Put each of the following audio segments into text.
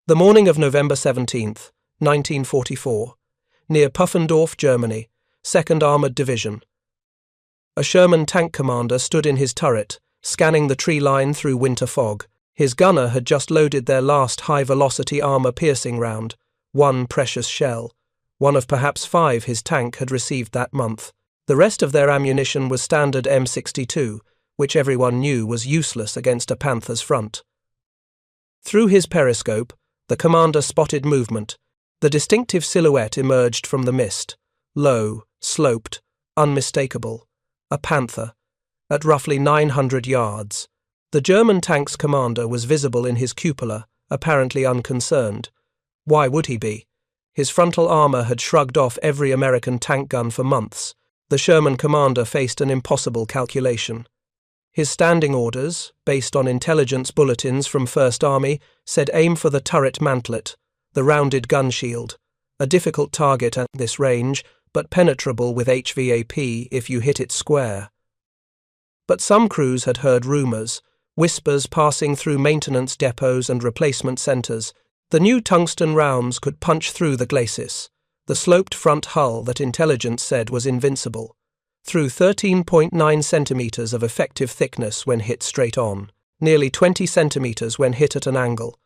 The morning of November 17th, 1944, near Pfuffendorf, Germany, 2nd Armoured Division. A Sherman tank commander stood in his turret, scanning the tree line through winter fog. His gunner had just loaded their last high-velocity armor-piercing round, one precious shell, one of perhaps 5 his tank had received that month. The rest of their ammunition was standard M62, which everyone knew was useless against a Panther's front. Through his periscope, the commander spotted movement. The distinctive silhouette emerged from the mist, low, sloped, unmistakable. A Panther, at roughly 900 yards. The German tank's commander was visible in his cupola, apparently unconcerned. Why would he be? His frontal armor had shrugged off every American tank gun for months. The Sherman commander faced an impossible calculation. His standing orders, based on intelligence bulletins from 1st Army, said aim for the turret mantlet, the rounded gun shield, a difficult target at this range, but penetrable with HVAP if you hit it square. But some crews had heard rumours, whispers passing through maintenance depots and replacement centres. The new tungsten rounds could punch through the Glacis, the sloped front hull that intelligence said was invincible, through 13.9 centimetres of effective thickness when hit straight on, nearly 20 centimetres when hit at an angle.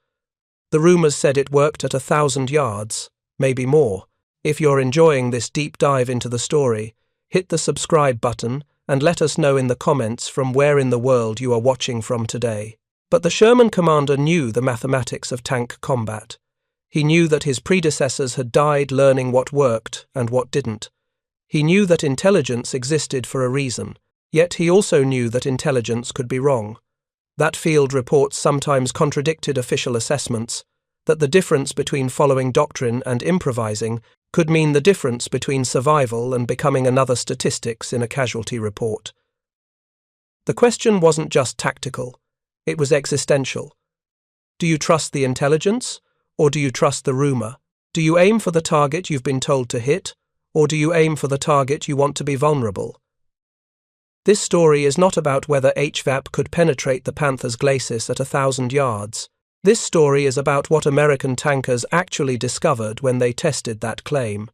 The rumours said it worked at 1,000 yards, maybe more. If you're enjoying this deep dive into the story, hit the subscribe button and let us know in the comments from where in the world you are watching from today. But the Sherman commander knew the mathematics of tank combat. He knew that his predecessors had died learning what worked and what didn't. He knew that intelligence existed for a reason, yet he also knew that intelligence could be wrong. That field reports sometimes contradicted official assessments, that the difference between following doctrine and improvising could mean the difference between survival and becoming another statistics in a casualty report. The question wasn't just tactical, it was existential. Do you trust the intelligence, or do you trust the rumour? Do you aim for the target you've been told to hit, or do you aim for the target you want to be vulnerable? This story is not about whether HVAP could penetrate the Panther's Glacis at 1,000 yards. This story is about what American tankers actually discovered when they tested that claim.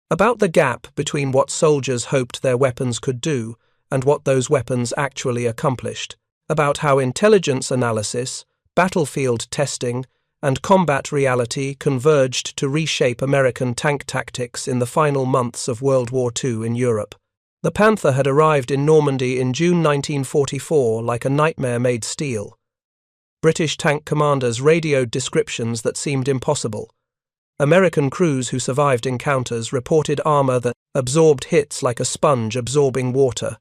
About the gap between what soldiers hoped their weapons could do and what those weapons actually accomplished. About how intelligence analysis, battlefield testing, and combat reality converged to reshape American tank tactics in the final months of World War II in Europe. The Panther had arrived in Normandy in June 1944 like a nightmare made steel. British tank commanders radioed descriptions that seemed impossible. American crews who survived encounters reported armor that absorbed hits like a sponge absorbing water.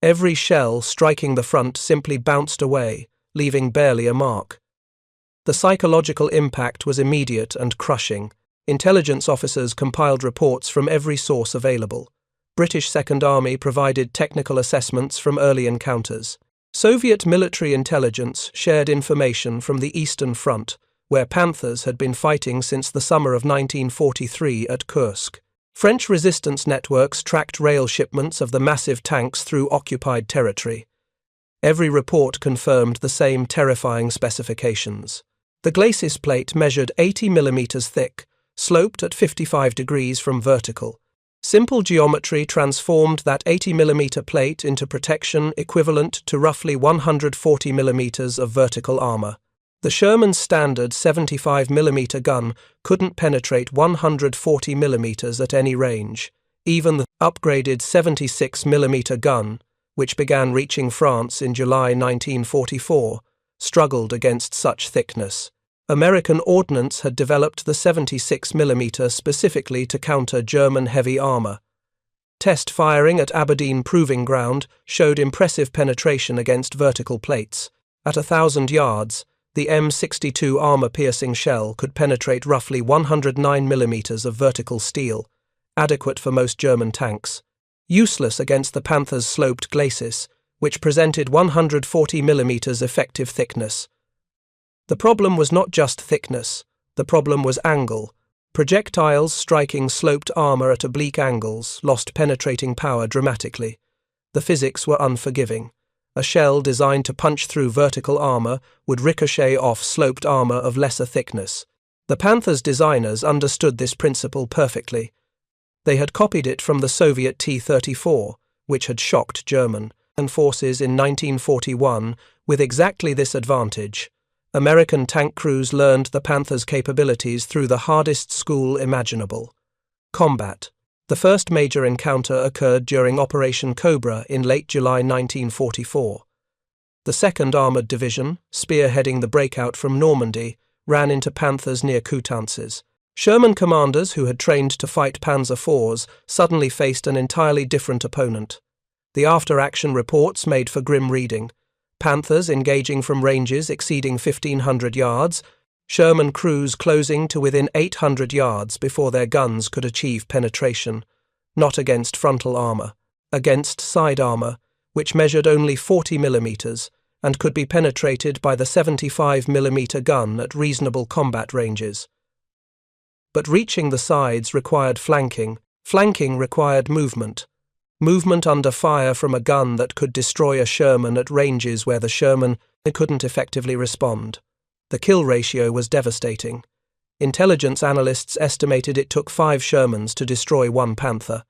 Every shell striking the front simply bounced away, leaving barely a mark. The psychological impact was immediate and crushing. Intelligence officers compiled reports from every source available. British Second Army provided technical assessments from early encounters. Soviet military intelligence shared information from the Eastern Front, where Panthers had been fighting since the summer of 1943 at Kursk. French resistance networks tracked rail shipments of the massive tanks through occupied territory. Every report confirmed the same terrifying specifications. The Glacis plate measured 80 mm thick, sloped at 55 degrees from vertical. Simple geometry transformed that 80 mm plate into protection equivalent to roughly 140 mm of vertical armor. The Sherman's standard 75 mm gun couldn't penetrate 140 mm at any range. Even the upgraded 76 mm gun, which began reaching France in July 1944, struggled against such thickness. American ordnance had developed the 76 mm specifically to counter German heavy armor. Test firing at Aberdeen Proving Ground showed impressive penetration against vertical plates. At 1,000 yards, the M62 armor-piercing shell could penetrate roughly 109 mm of vertical steel, adequate for most German tanks. Useless against the Panther's sloped Glacis, which presented 140 mm effective thickness. The problem was not just thickness, the problem was angle. Projectiles striking sloped armor at oblique angles lost penetrating power dramatically. The physics were unforgiving. A shell designed to punch through vertical armor would ricochet off sloped armor of lesser thickness. The Panthers' designers understood this principle perfectly. They had copied it from the Soviet T-34, which had shocked German forces in 1941 with exactly this advantage. American tank crews learned the Panthers' capabilities through the hardest school imaginable: combat. The first major encounter occurred during Operation Cobra in late July 1944. The 2nd Armored Division, spearheading the breakout from Normandy, ran into Panthers near Coutances. Sherman commanders who had trained to fight Panzer IVs suddenly faced an entirely different opponent. The after-action reports made for grim reading. Panthers engaging from ranges exceeding 1,500 yards, Sherman crews closing to within 800 yards before their guns could achieve penetration, not against frontal armor, against side armor, which measured only 40 millimeters and could be penetrated by the 75 millimeter gun at reasonable combat ranges. But reaching the sides required flanking. Flanking required movement. Movement under fire from a gun that could destroy a Sherman at ranges where the Sherman couldn't effectively respond. The kill ratio was devastating. Intelligence analysts estimated it took 5 Shermans to destroy 1 Panther,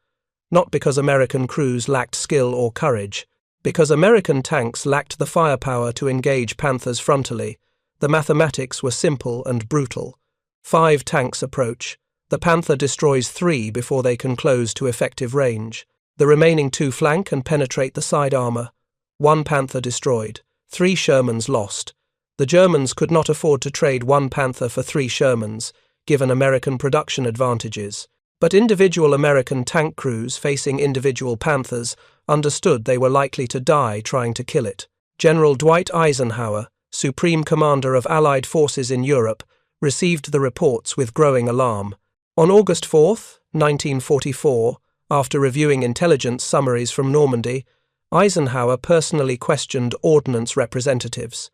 not because American crews lacked skill or courage, because American tanks lacked the firepower to engage Panthers frontally. The mathematics were simple and brutal. 5 tanks approach. The Panther destroys 3 before they can close to effective range. The remaining 2 flank and penetrate the side armor. 1 Panther destroyed. 3 Shermans lost. The Germans could not afford to trade 1 Panther for 3 Shermans, given American production advantages. But individual American tank crews facing individual Panthers understood they were likely to die trying to kill it. General Dwight Eisenhower, Supreme Commander of Allied forces in Europe, received the reports with growing alarm. On August 4, 1944, after reviewing intelligence summaries from Normandy, Eisenhower personally questioned ordnance representatives.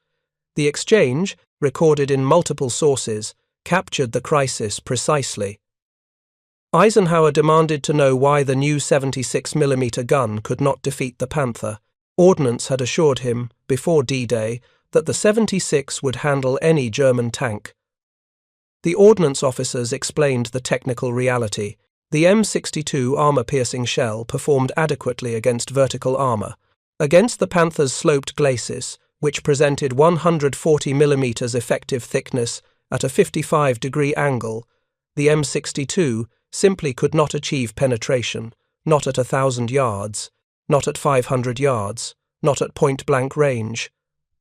The exchange, recorded in multiple sources, captured the crisis precisely. Eisenhower demanded to know why the new 76mm gun could not defeat the Panther. Ordnance had assured him, before D-Day, that the 76 would handle any German tank. The ordnance officers explained the technical reality. The M62 armor-piercing shell performed adequately against vertical armor. Against the Panther's sloped Glacis, which presented 140 mm effective thickness at a 55-degree angle, the M62 simply could not achieve penetration, not at 1,000 yards, not at 500 yards, not at point-blank range.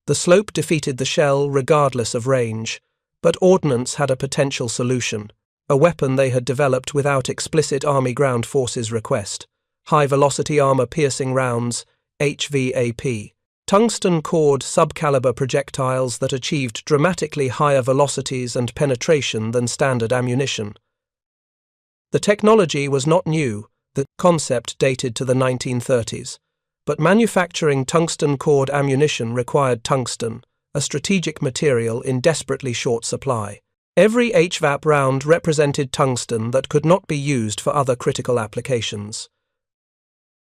The slope defeated the shell regardless of range, but ordnance had a potential solution, a weapon they had developed without explicit Army Ground Forces request: high-velocity armor-piercing rounds, HVAP. Tungsten-cored subcaliber projectiles that achieved dramatically higher velocities and penetration than standard ammunition. The technology was not new, the concept dated to the 1930s, but manufacturing tungsten-cored ammunition required tungsten, a strategic material in desperately short supply. Every HVAP round represented tungsten that could not be used for other critical applications.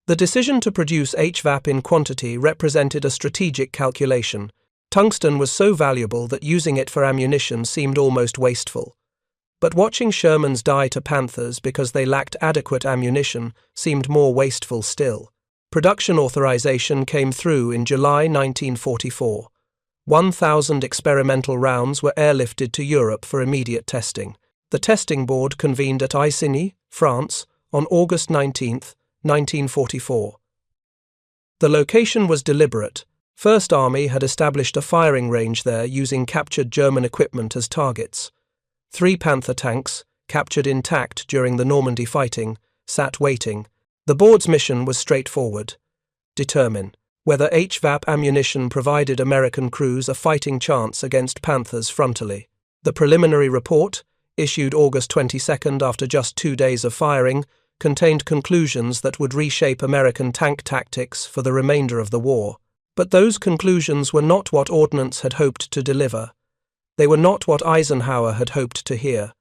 The decision to produce HVAP in quantity represented a strategic calculation. Tungsten was so valuable that using it for ammunition seemed almost wasteful. But watching Shermans die to Panthers because they lacked adequate ammunition seemed more wasteful still. Production authorization came through in July 1944. 1,000 experimental rounds were airlifted to Europe for immediate testing. The testing board convened at Isigny, France, on August 19, 1944. The location was deliberate. First Army had established a firing range there using captured German equipment as targets. 3 Panther tanks, captured intact during the Normandy fighting, sat waiting. The board's mission was straightforward: determine whether HVAP ammunition provided American crews a fighting chance against Panthers frontally. The preliminary report, issued August 22 after just 2 days of firing, contained conclusions that would reshape American tank tactics for the remainder of the war. But those conclusions were not what Ordnance had hoped to deliver. They were not what Eisenhower had hoped to hear.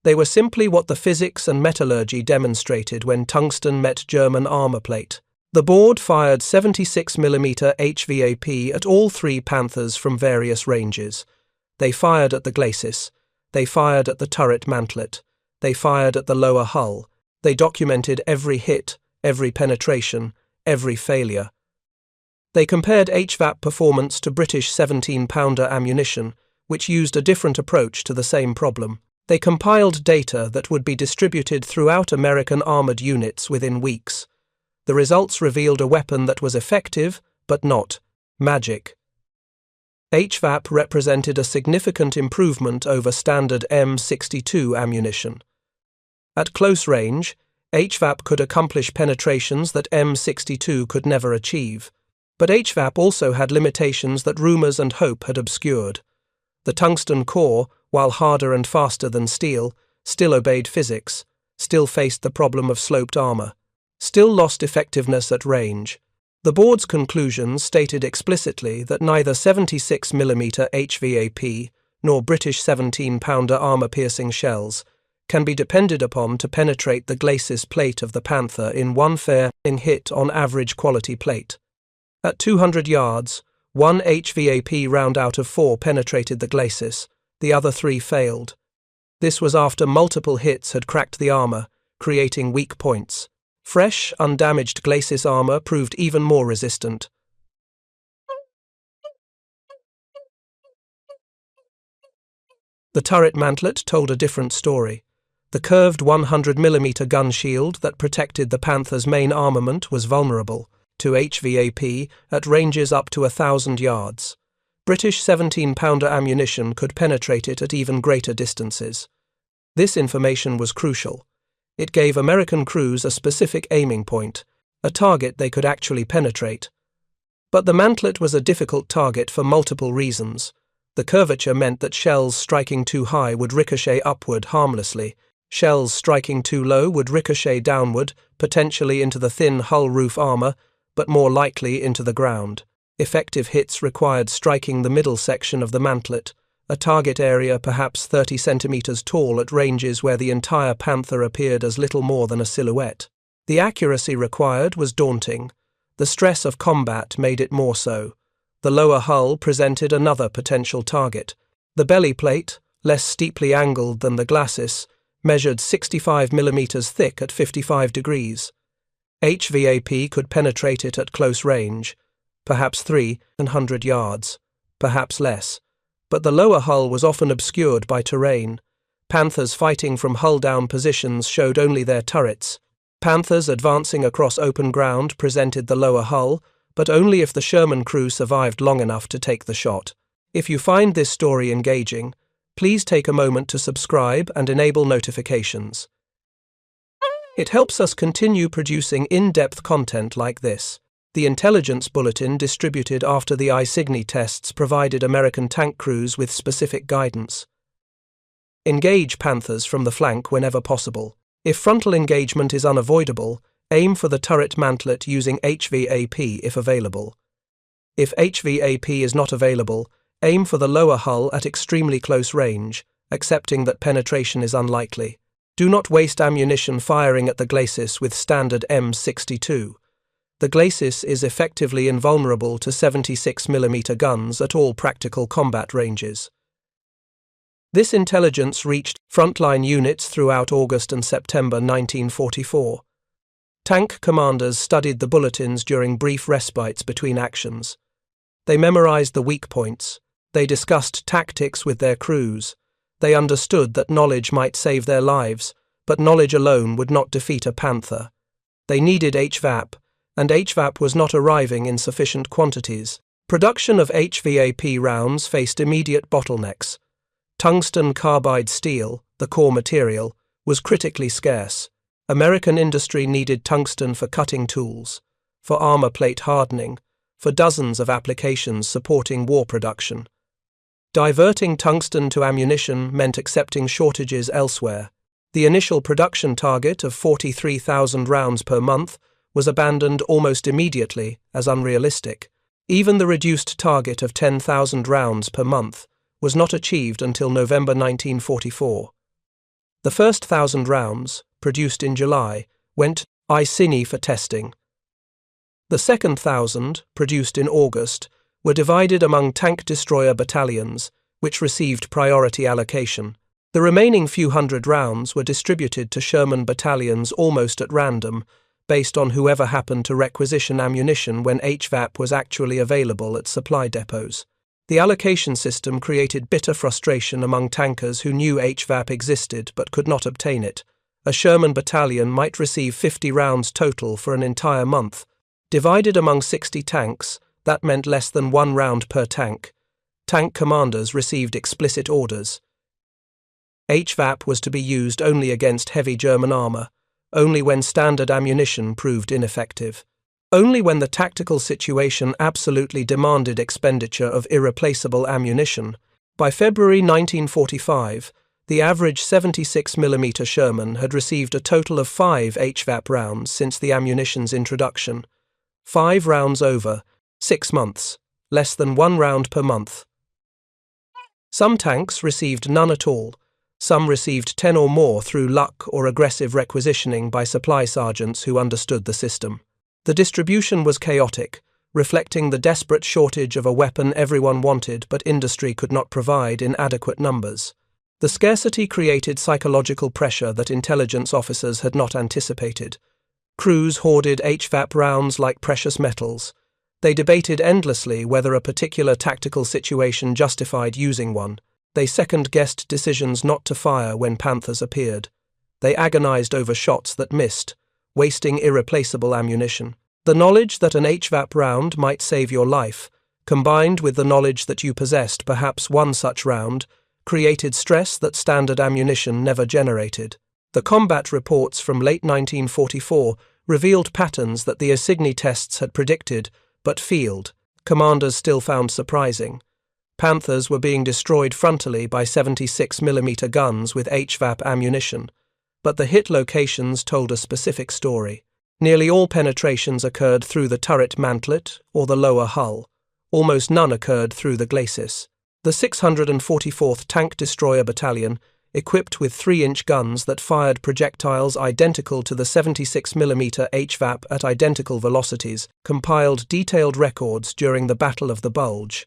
They were simply what the physics and metallurgy demonstrated when tungsten met German armor plate. The board fired 76mm HVAP at all three Panthers from various ranges. They fired at the Glacis. They fired at the turret mantlet. They fired at the lower hull. They documented every hit, every penetration, every failure. They compared HVAP performance to British 17-pounder ammunition, which used a different approach to the same problem. They compiled data that would be distributed throughout American armored units within weeks. The results revealed a weapon that was effective, but not magic. HVAP represented a significant improvement over standard M62 ammunition. At close range, HVAP could accomplish penetrations that M62 could never achieve. But HVAP also had limitations that rumours and hope had obscured. The tungsten core, while harder and faster than steel, still obeyed physics, still faced the problem of sloped armour, still lost effectiveness at range. The board's conclusions stated explicitly that neither 76mm HVAP nor British 17-pounder armour-piercing shells can be depended upon to penetrate the Glacis plate of the Panther in one fair hit on average quality plate. At 200 yards, one HVAP round out of 4 penetrated the Glacis, the other 3 failed. This was after multiple hits had cracked the armour, creating weak points. Fresh, undamaged Glacis armour proved even more resistant. The turret mantlet told a different story. The curved 100mm gun shield that protected the Panther's main armament was vulnerable to HVAP at ranges up to 1,000 yards. British 17-pounder ammunition could penetrate it at even greater distances. This information was crucial. It gave American crews a specific aiming point, a target they could actually penetrate. But the mantlet was a difficult target for multiple reasons. The curvature meant that shells striking too high would ricochet upward harmlessly. Shells striking too low would ricochet downward, potentially into the thin hull roof armour, but more likely into the ground. Effective hits required striking the middle section of the mantlet, a target area perhaps 30 centimetres tall at ranges where the entire Panther appeared as little more than a silhouette. The accuracy required was daunting. The stress of combat made it more so. The lower hull presented another potential target. The belly plate, less steeply angled than the Glacis, measured 65mm thick at 55 degrees. HVAP could penetrate it at close range, perhaps 300 yards, perhaps less. But the lower hull was often obscured by terrain. Panthers fighting from hull-down positions showed only their turrets. Panthers advancing across open ground presented the lower hull, but only if the Sherman crew survived long enough to take the shot. If you find this story engaging, please take a moment to subscribe and enable notifications. It helps us continue producing in-depth content like this. The intelligence bulletin distributed after the Isigny tests provided American tank crews with specific guidance. Engage Panthers from the flank whenever possible. If frontal engagement is unavoidable, aim for the turret mantlet using HVAP if available. If HVAP is not available, aim for the lower hull at extremely close range, accepting that penetration is unlikely. Do not waste ammunition firing at the Glacis with standard M62. The Glacis is effectively invulnerable to 76mm guns at all practical combat ranges. This intelligence reached frontline units throughout August and September 1944. Tank commanders studied the bulletins during brief respites between actions. They memorized the weak points. They discussed tactics with their crews. They understood that knowledge might save their lives, but knowledge alone would not defeat a Panther. They needed HVAP, and HVAP was not arriving in sufficient quantities. Production of HVAP rounds faced immediate bottlenecks. Tungsten carbide steel, the core material, was critically scarce. American industry needed tungsten for cutting tools, for armor plate hardening, for dozens of applications supporting war production. Diverting tungsten to ammunition meant accepting shortages elsewhere. The initial production target of 43,000 rounds per month was abandoned almost immediately as unrealistic. Even the reduced target of 10,000 rounds per month was not achieved until November 1944. The first 1,000 rounds, produced in July, went to Isigny for testing. The second 1,000, produced in August, were divided among tank destroyer battalions, which received priority allocation. The remaining few hundred rounds were distributed to Sherman battalions almost at random, based on whoever happened to requisition ammunition when HVAP was actually available at supply depots. The allocation system created bitter frustration among tankers who knew HVAP existed but could not obtain it. A Sherman battalion might receive 50 rounds total for an entire month. Divided among 60 tanks, that meant less than 1 round per tank. Tank commanders received explicit orders. HVAP was to be used only against heavy German armour, only when standard ammunition proved ineffective. Only when the tactical situation absolutely demanded expenditure of irreplaceable ammunition. By February 1945, the average 76mm Sherman had received a total of 5 HVAP rounds since the ammunition's introduction. 5 rounds over 6 months, less than 1 round per month. Some tanks received none at all. Some received 10 or more through luck or aggressive requisitioning by supply sergeants who understood the system. The distribution was chaotic, reflecting the desperate shortage of a weapon everyone wanted but industry could not provide in adequate numbers. The scarcity created psychological pressure that intelligence officers had not anticipated. Crews hoarded HVAP rounds like precious metals. They debated endlessly whether a particular tactical situation justified using one. They second-guessed decisions not to fire when Panthers appeared. They agonized over shots that missed, wasting irreplaceable ammunition. The knowledge that an HVAP round might save your life, combined with the knowledge that you possessed perhaps one such round, created stress that standard ammunition never generated. The combat reports from late 1944 revealed patterns that the Isigny tests had predicted, but field commanders still found surprising. Panthers were being destroyed frontally by 76mm guns with HVAP ammunition, but the hit locations told a specific story. Nearly all penetrations occurred through the turret mantlet or the lower hull. Almost none occurred through the Glacis. The 644th Tank Destroyer Battalion, equipped with 3-inch guns that fired projectiles identical to the 76mm HVAP at identical velocities, compiled detailed records during the Battle of the Bulge.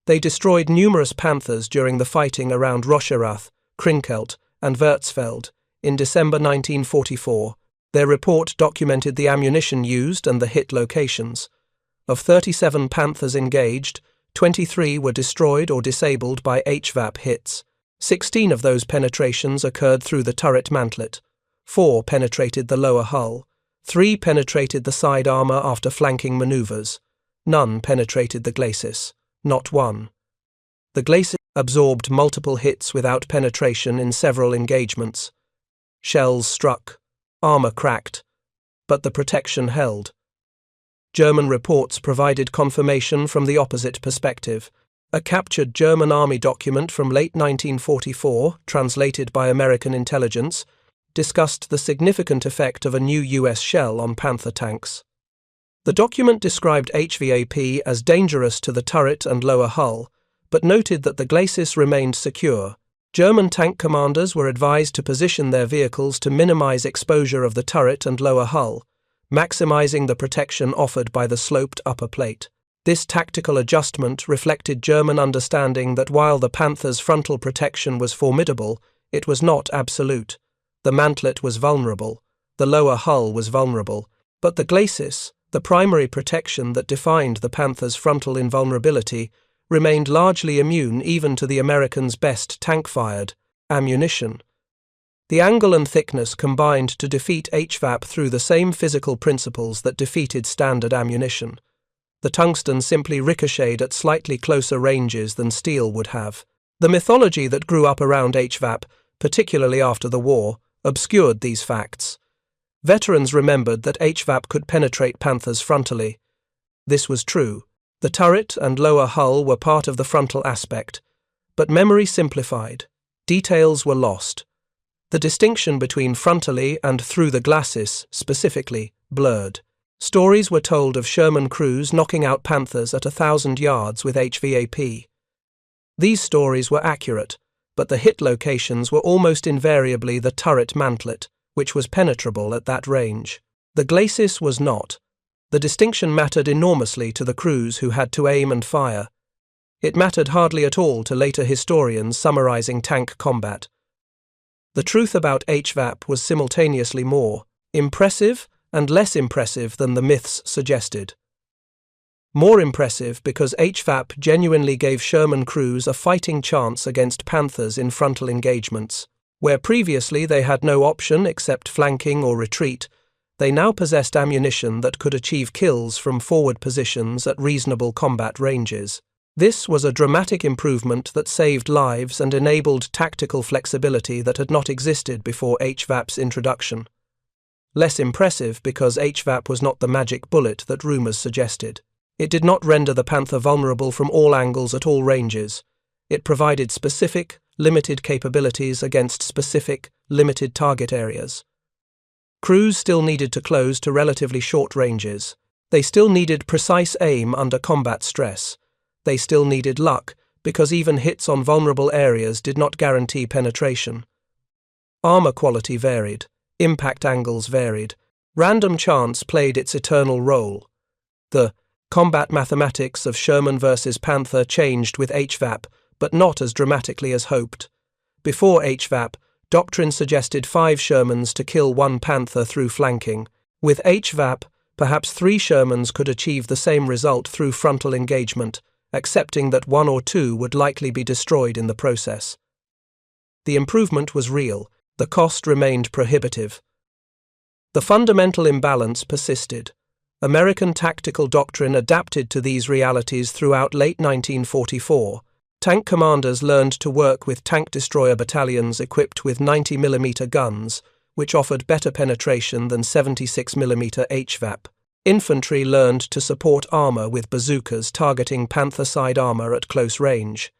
They destroyed numerous Panthers during the fighting around Rocherath, Krinkelt, and Würzfeld. In December 1944, their report documented the ammunition used and the hit locations. Of 37 Panthers engaged, 23 were destroyed or disabled by HVAP hits. 16 of those penetrations occurred through the turret mantlet. 4 penetrated the lower hull. 3 penetrated the side armour after flanking manoeuvres. None penetrated the Glacis. Not one. The Glacis absorbed multiple hits without penetration in several engagements. Shells struck, armour cracked, but the protection held. German reports provided confirmation from the opposite perspective. A captured German army document from late 1944, translated by American intelligence, discussed the significant effect of a new US shell on Panther tanks. The document described HVAP as dangerous to the turret and lower hull, but noted that the Glacis remained secure. German tank commanders were advised to position their vehicles to minimize exposure of the turret and lower hull, maximizing the protection offered by the sloped upper plate. This tactical adjustment reflected German understanding that while the Panther's frontal protection was formidable, it was not absolute. The mantlet was vulnerable, the lower hull was vulnerable, but the Glacis, the primary protection that defined the Panther's frontal invulnerability, remained largely immune even to the Americans' best tank-fired ammunition. The angle and thickness combined to defeat HVAP through the same physical principles that defeated standard ammunition. The tungsten simply ricocheted at slightly closer ranges than steel would have. The mythology that grew up around HVAP, particularly after the war, obscured these facts. Veterans remembered that HVAP could penetrate Panthers frontally. This was true. The turret and lower hull were part of the frontal aspect, but memory simplified. Details were lost. The distinction between frontally and through the Glacis, specifically, blurred. Stories were told of Sherman crews knocking out Panthers at 1,000 yards with HVAP. These stories were accurate, but the hit locations were almost invariably the turret mantlet, which was penetrable at that range. The Glacis was not. The distinction mattered enormously to the crews who had to aim and fire. It mattered hardly at all to later historians summarizing tank combat. The truth about HVAP was simultaneously more impressive and less impressive than the myths suggested. More impressive because HVAP genuinely gave Sherman crews a fighting chance against Panthers in frontal engagements. Where previously they had no option except flanking or retreat, they now possessed ammunition that could achieve kills from forward positions at reasonable combat ranges. This was a dramatic improvement that saved lives and enabled tactical flexibility that had not existed before HVAP's introduction. Less impressive because HVAP was not the magic bullet that rumors suggested. It did not render the Panther vulnerable from all angles at all ranges. It provided specific, limited capabilities against specific, limited target areas. Crews still needed to close to relatively short ranges. They still needed precise aim under combat stress. They still needed luck, because even hits on vulnerable areas did not guarantee penetration. Armor quality varied. Impact angles varied. Random chance played its eternal role. The combat mathematics of Sherman versus Panther changed with HVAP, but not as dramatically as hoped. Before HVAP, doctrine suggested 5 Shermans to kill 1 Panther through flanking. With HVAP, perhaps 3 Shermans could achieve the same result through frontal engagement, accepting that 1 or 2 would likely be destroyed in the process. The improvement was real. The cost remained prohibitive. The fundamental imbalance persisted. American tactical doctrine adapted to these realities throughout late 1944. Tank commanders learned to work with tank destroyer battalions equipped with 90mm guns, which offered better penetration than 76mm HVAP. Infantry learned to support armor with bazookas targeting Panther side armor at close range.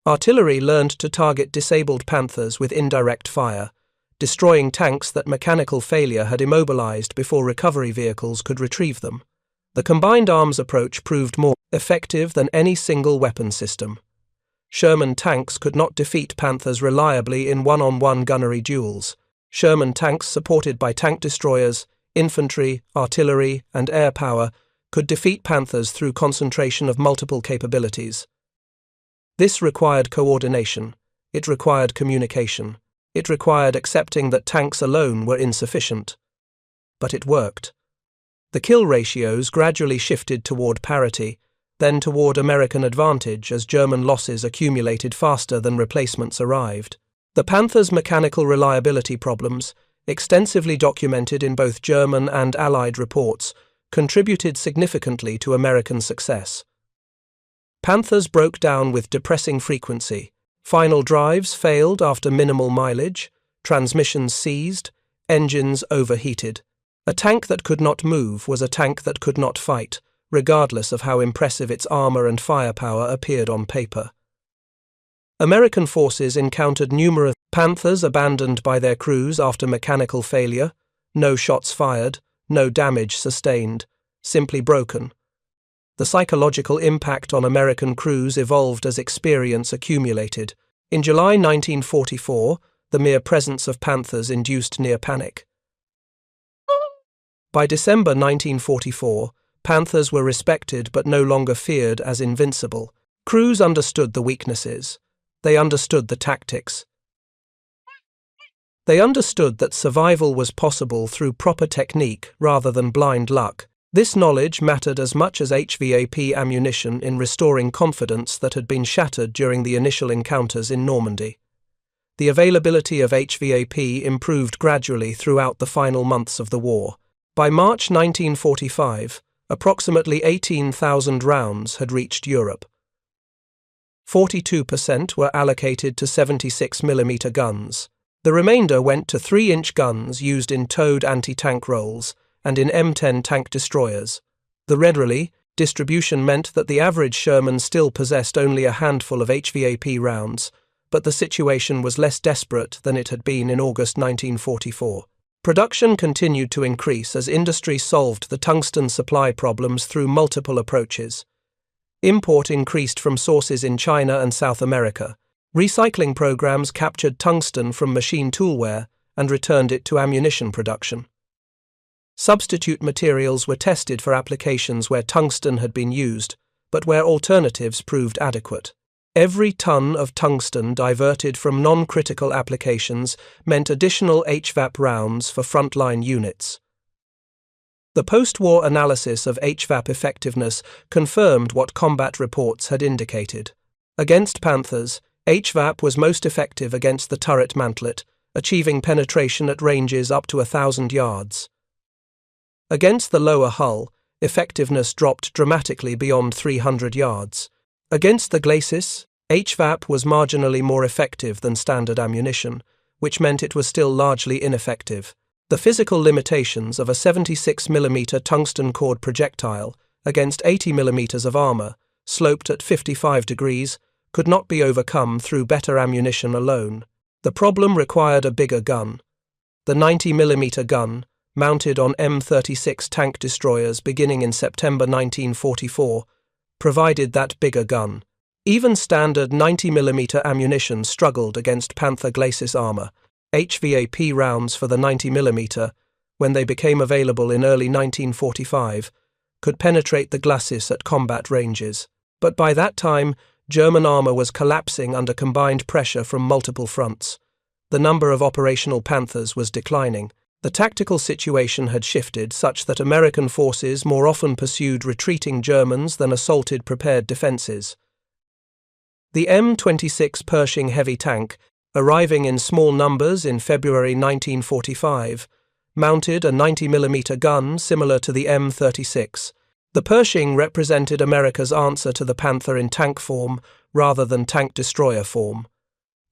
Artillery learned to target disabled Panthers with indirect fire, destroying tanks that mechanical failure had immobilized before recovery vehicles could retrieve them. The combined arms approach proved more effective than any single weapon system. Sherman tanks could not defeat Panthers reliably in one-on-one gunnery duels. Sherman tanks supported by tank destroyers, infantry, artillery, and air power could defeat Panthers through concentration of multiple capabilities. This required coordination. It required communication. It required accepting that tanks alone were insufficient. But it worked. The kill ratios gradually shifted toward parity, then toward American advantage as German losses accumulated faster than replacements arrived. The Panthers' mechanical reliability problems, extensively documented in both German and Allied reports, contributed significantly to American success. Panthers broke down with depressing frequency. Final drives failed after minimal mileage, transmissions seized, engines overheated. A tank that could not move was a tank that could not fight, regardless of how impressive its armor and firepower appeared on paper. American forces encountered numerous Panthers abandoned by their crews after mechanical failure, no shots fired, no damage sustained, simply broken. The psychological impact on American crews evolved as experience accumulated. In July 1944, the mere presence of Panthers induced near panic. By December 1944, Panthers were respected but no longer feared as invincible. Crews understood the weaknesses. They understood the tactics. They understood that survival was possible through proper technique rather than blind luck. This knowledge mattered as much as HVAP ammunition in restoring confidence that had been shattered during the initial encounters in Normandy. The availability of HVAP improved gradually throughout the final months of the war. By March 1945, approximately 18,000 rounds had reached Europe. 42% were allocated to 76mm guns. The remainder went to 3-inch guns used in towed anti-tank roles and in M10 tank destroyers. The readily distribution meant that the average Sherman still possessed only a handful of HVAP rounds, but the situation was less desperate than it had been in August 1944. Production continued to increase as industry solved the tungsten supply problems through multiple approaches. Import increased from sources in China and South America. Recycling programs captured tungsten from machine toolware and returned it to ammunition production. Substitute materials were tested for applications where tungsten had been used, but where alternatives proved adequate. Every ton of tungsten diverted from non-critical applications meant additional HVAP rounds for frontline units. The post-war analysis of HVAP effectiveness confirmed what combat reports had indicated. Against Panthers, HVAP was most effective against the turret mantlet, achieving penetration at ranges up to 1,000 yards. Against the lower hull, effectiveness dropped dramatically beyond 300 yards. Against the Glacis, HVAP was marginally more effective than standard ammunition, which meant it was still largely ineffective. The physical limitations of a 76mm tungsten-cored projectile against 80mm of armor, sloped at 55 degrees, could not be overcome through better ammunition alone. The problem required a bigger gun. The 90mm gun, mounted on M36 tank destroyers beginning in September 1944, provided that bigger gun. Even standard 90mm ammunition struggled against Panther Glacis armor. HVAP rounds for the 90mm, when they became available in early 1945, could penetrate the Glacis at combat ranges. But by that time, German armor was collapsing under combined pressure from multiple fronts. The number of operational Panthers was declining. The tactical situation had shifted such that American forces more often pursued retreating Germans than assaulted prepared defenses. The M26 Pershing heavy tank, arriving in small numbers in February 1945, mounted a 90mm gun similar to the M36. The Pershing represented America's answer to the Panther in tank form rather than tank destroyer form.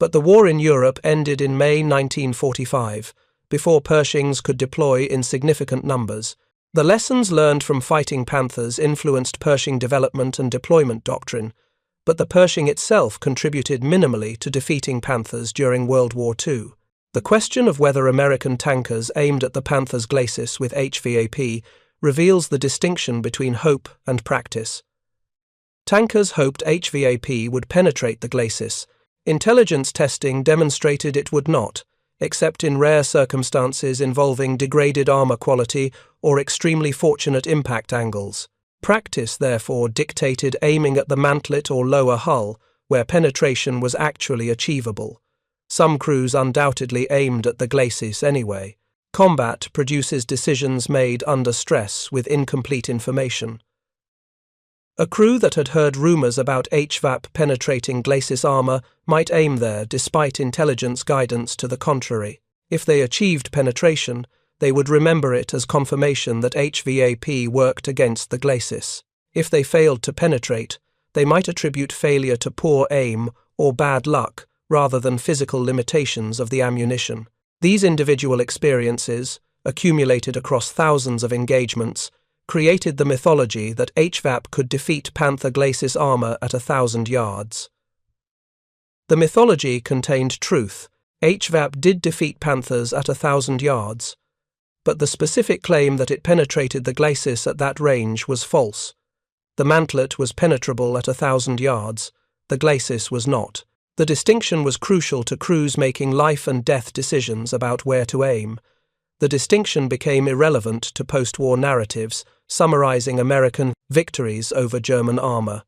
But the war in Europe ended in May 1945, before Pershings could deploy in significant numbers. The lessons learned from fighting Panthers influenced Pershing development and deployment doctrine, but the Pershing itself contributed minimally to defeating Panthers during World War II. The question of whether American tankers aimed at the Panthers' Glacis with HVAP reveals the distinction between hope and practice. Tankers hoped HVAP would penetrate the Glacis. Intelligence testing demonstrated it would not, except in rare circumstances involving degraded armor quality or extremely fortunate impact angles. Practice, therefore, dictated aiming at the mantlet or lower hull, where penetration was actually achievable. Some crews undoubtedly aimed at the Glacis anyway. Combat produces decisions made under stress with incomplete information. A crew that had heard rumors about HVAP penetrating Glacis armor might aim there despite intelligence guidance to the contrary. If they achieved penetration, they would remember it as confirmation that HVAP worked against the Glacis. If they failed to penetrate, they might attribute failure to poor aim or bad luck rather than physical limitations of the ammunition. These individual experiences, accumulated across thousands of engagements, created the mythology that HVAP could defeat Panther Glacis armor at 1,000 yards. The mythology contained truth. HVAP did defeat Panthers at 1,000 yards. But the specific claim that it penetrated the Glacis at that range was false. The mantlet was penetrable at 1,000 yards, the Glacis was not. The distinction was crucial to crews making life-and-death decisions about where to aim. The distinction became irrelevant to post-war narratives, summarizing American victories over German armor.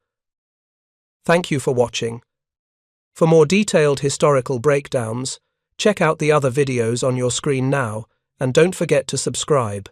Thank you for watching. For more detailed historical breakdowns, check out the other videos on your screen now, and don't forget to subscribe.